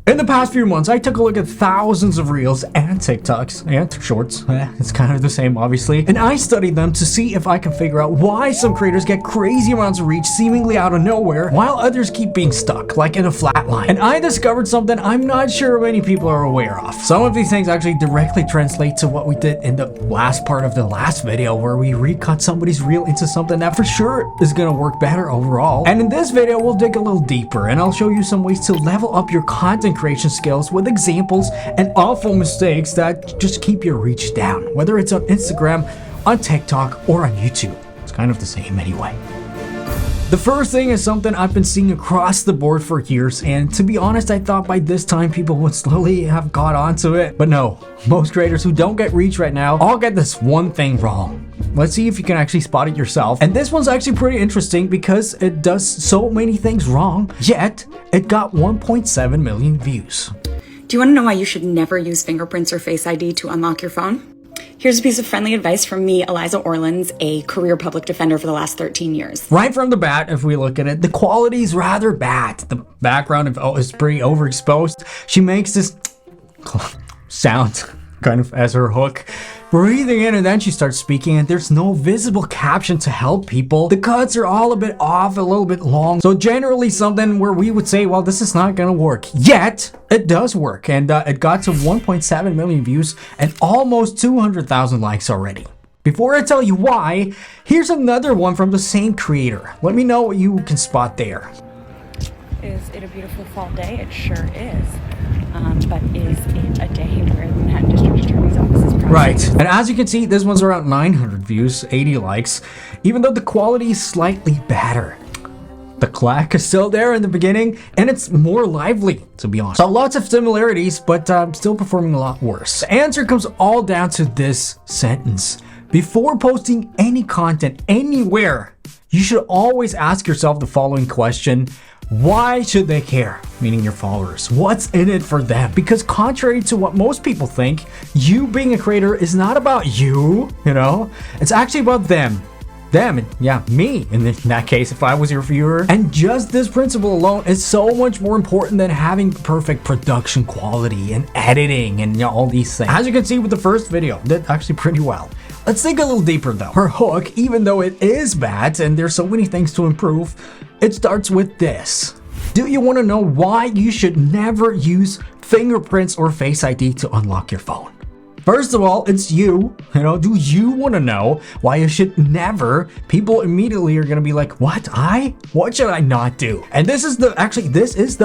In the past few months, I took a look at thousands of reels and TikToks and shorts. It's kind of the same, obviously. And I studied them to see if I can figure out why some creators get crazy amounts of reach seemingly out of nowhere, while others keep being stuck, like in a flat line. And I discovered something I'm not sure many people are aware of. Some of these things actually directly translate to what we did in the last part of the last video, where we recut somebody's reel into something that for sure is gonna work better overall. And in this video, we'll dig a little deeper, and I'll show you some ways to level up your content creation skills with examples and awful mistakes that just keep your reach down, whether it's on Instagram, on TikTok, or on YouTube. It's kind of the same anyway. The first thing is something I've been seeing across the board for years, and to be honest, I thought by this time people would slowly have got onto it, but no. Most creators who don't get reach right now all get this one thing wrong. Let's see if you can actually spot it yourself. And this one's actually pretty interesting because it does so many things wrong, yet it got 1.7 million views. Do you want to know why you should never use fingerprints or Face ID to unlock your phone? Here's a piece of friendly advice from me, Eliza Orlins, a career public defender for the last 13 years. Right from the bat, if we look at it, the quality is rather bad. The background is pretty overexposed. She makes this sound kind of as her hook, breathing in, and then she starts speaking, and there's no visible caption to help people. The cuts are all a bit off, a little bit long. So generally something where we would say, well, this is not gonna work. Yet, it does work, and it got to 1.7 million views and almost 200,000 likes already. Before I tell you why, here's another one from the same creator. Let me know what you can spot there. Is it a beautiful fall day? It sure is. But is it a day where the Manhattan District Attorney's Office is proud? Right, and as you can see, this one's around 900 views, 80 likes, even though the quality is slightly better. The clack is still there in the beginning, and it's more lively, to be honest. So lots of similarities, but still performing a lot worse. The answer comes all down to this sentence. Before posting any content anywhere, you should always ask yourself the following question: why should they care? Meaning your followers. What's in it for them? Because contrary to what most people think, you being a creator is not about you, it's actually about them. Them, and yeah, me in that case, if I was your viewer. And just this principle alone is so much more important than having perfect production quality and editing and all these things. As you can see with the first video, did actually pretty well. Let's dig a little deeper though. Her hook, even though it is bad and there's so many things to improve, it starts with this. Do you want to know why you should never use fingerprints or Face ID to unlock your phone? First of all, it's you. Do you want to know why you should never? People immediately are going to be like, what should I not do? And this is the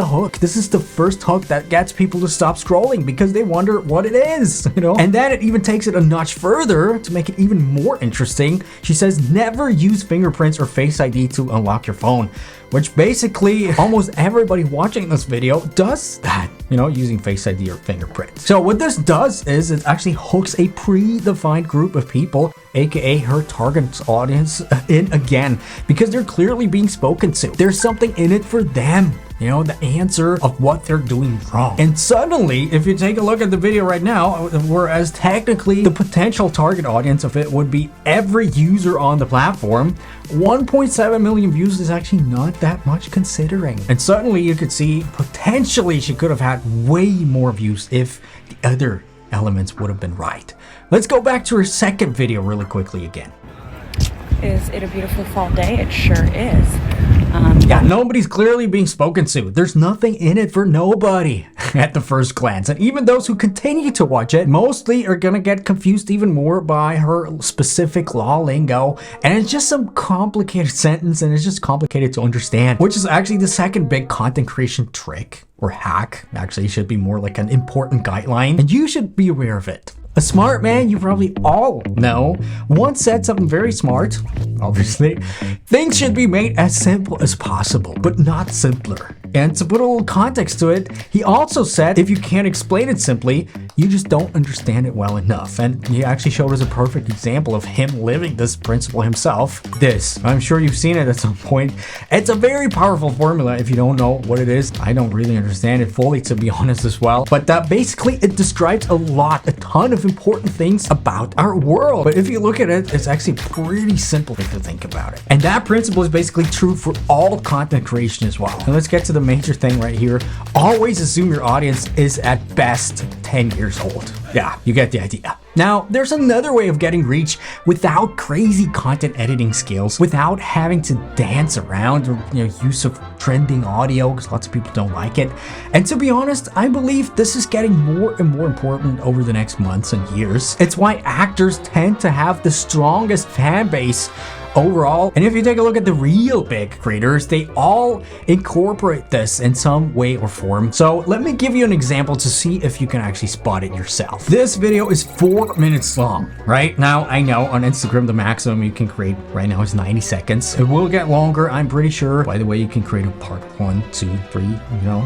hook. This is the first hook that gets people to stop scrolling because they wonder what it is, And then it even takes it a notch further to make it even more interesting. She says, never use fingerprints or Face ID to unlock your phone, which basically almost everybody watching this video does that, using Face ID or fingerprint. So what this does is it actually hooks a predefined group of people, aka her target audience, in again, because they're clearly being spoken to. There's something in it for them. The answer of what they're doing wrong. And suddenly, if you take a look at the video right now, whereas technically the potential target audience of it would be every user on the platform, 1.7 million views is actually not that much considering. And suddenly you could see potentially she could have had way more views if the other elements would have been right. Let's go back to her second video really quickly again. Is it a beautiful fall day? It sure is. Yeah, nobody's clearly being spoken to. There's nothing in it for nobody at the first glance. And even those who continue to watch it mostly are gonna get confused even more by her specific law lingo. And it's just some complicated sentence, and it's just complicated to understand, which is actually the second big content creation trick or hack. Actually, it should be more like an important guideline, and you should be aware of it. A smart man you probably all know once said something very smart, obviously. Things should be made as simple as possible, but not simpler. And to put a little context to it, he also said if you can't explain it simply, You just don't understand it well enough. And he actually showed us a perfect example of him living this principle himself. This, I'm sure you've seen it at some point. It's a very powerful formula. If you don't know what it is, I don't really understand it fully, to be honest, as well. But basically it describes a ton of important things about our world. But if you look at it, it's actually pretty simple to think about it. And that principle is basically true for all content creation as well. And let's get to the major thing right here. Always assume your audience is at best 10 years old. Yeah, you get the idea. Now, there's another way of getting reach without crazy content editing skills, without having to dance around or use of trending audio, because lots of people don't like it. And to be honest, I believe this is getting more and more important over the next months and years. It's why actors tend to have the strongest fan base overall. And if you take a look at the real big creators, they all incorporate this in some way or form. So let me give you an example to see if you can actually spot it yourself. This video is 4 minutes long. Right now, I know on Instagram the maximum you can create right now is 90 seconds. It will get longer, I'm pretty sure. By the way, you can create a part 1, 2, 3,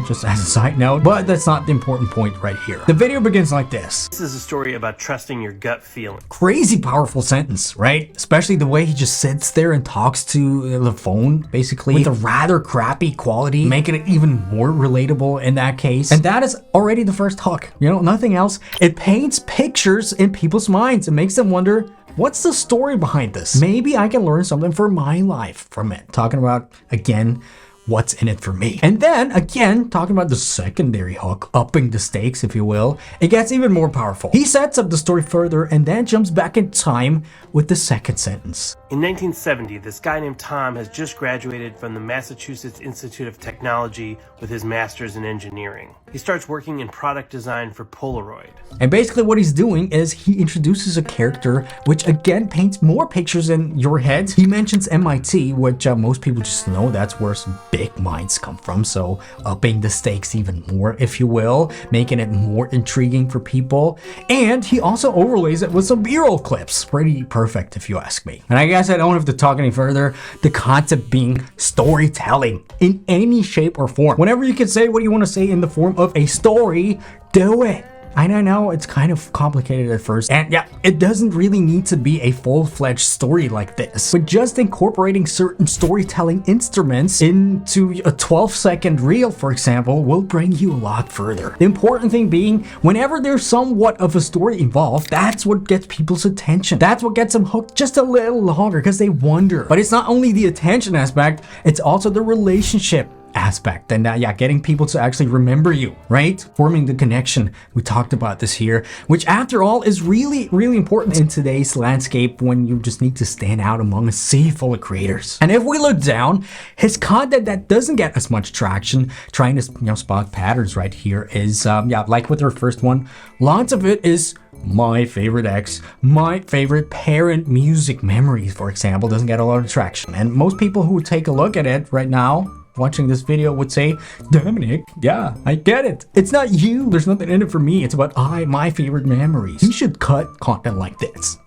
just as a side note, but that's not the important point right here. The video begins like this. This is a story about trusting your gut feeling. Crazy powerful sentence, right? Especially the way he just sits there and talks to the phone, basically, with a rather crappy quality, making it even more relatable in that case. And that is already the first hook. Nothing else. It paints pictures in people's minds and makes them wonder, what's the story behind this? Maybe I can learn something for my life from it. Talking about, again, what's in it for me. And then again, talking about the secondary hook, upping the stakes, if you will, it gets even more powerful. He sets up the story further and then jumps back in time with the second sentence. In 1970, this guy named Tom has just graduated from the Massachusetts Institute of Technology with his master's in engineering. He starts working in product design for Polaroid. And basically what he's doing is he introduces a character which again paints more pictures in your head. He mentions MIT, which most people just know that's where some big minds come from. So upping the stakes even more, if you will, making it more intriguing for people. And he also overlays it with some B-roll clips. Pretty perfect, if you ask me. And I guess I don't have to talk any further. The concept being storytelling in any shape or form. Whenever you can say what you want to say in the form of a story, do it. I know it's kind of complicated at first, and yeah, it doesn't really need to be a full-fledged story like this, but just incorporating certain storytelling instruments into a 12-second reel, for example, will bring you a lot further. The important thing being, whenever there's somewhat of a story involved, that's what gets people's attention. That's what gets them hooked just a little longer, because they wonder. But it's not only the attention aspect, it's also the relationship aspect, and getting people to actually remember you, right? Forming the connection. We talked about this here, which after all is really, really important in today's landscape when you just need to stand out among a sea full of creators. And if we look down, his content that doesn't get as much traction, trying to spot patterns right here is, like with our first one, lots of it is my favorite ex, my favorite parent music memories, for example, doesn't get a lot of traction. And most people who take a look at it right now, watching this video, would say, Dominik, yeah, I get it. It's not you. There's nothing in it for me. It's about my favorite memories. You should cut content like this.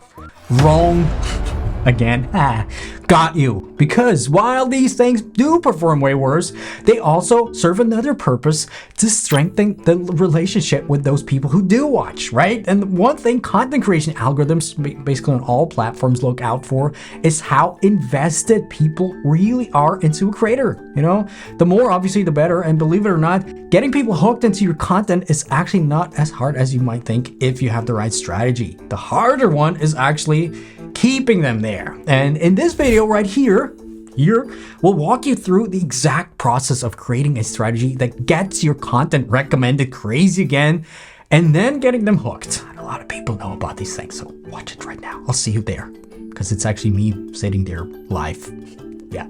Wrong. Again, got you. Because while these things do perform way worse, they also serve another purpose to strengthen the relationship with those people who do watch, right? And one thing content creation algorithms, basically on all platforms, look out for is how invested people really are into a creator. The more, obviously, the better. And believe it or not, getting people hooked into your content is actually not as hard as you might think if you have the right strategy. The harder one is actually keeping them there. And in this video right here, we'll walk you through the exact process of creating a strategy that gets your content recommended crazy again, and then getting them hooked. A lot of people know about these things, so watch it right now. I'll see you there, because it's actually me sitting there live. Yeah.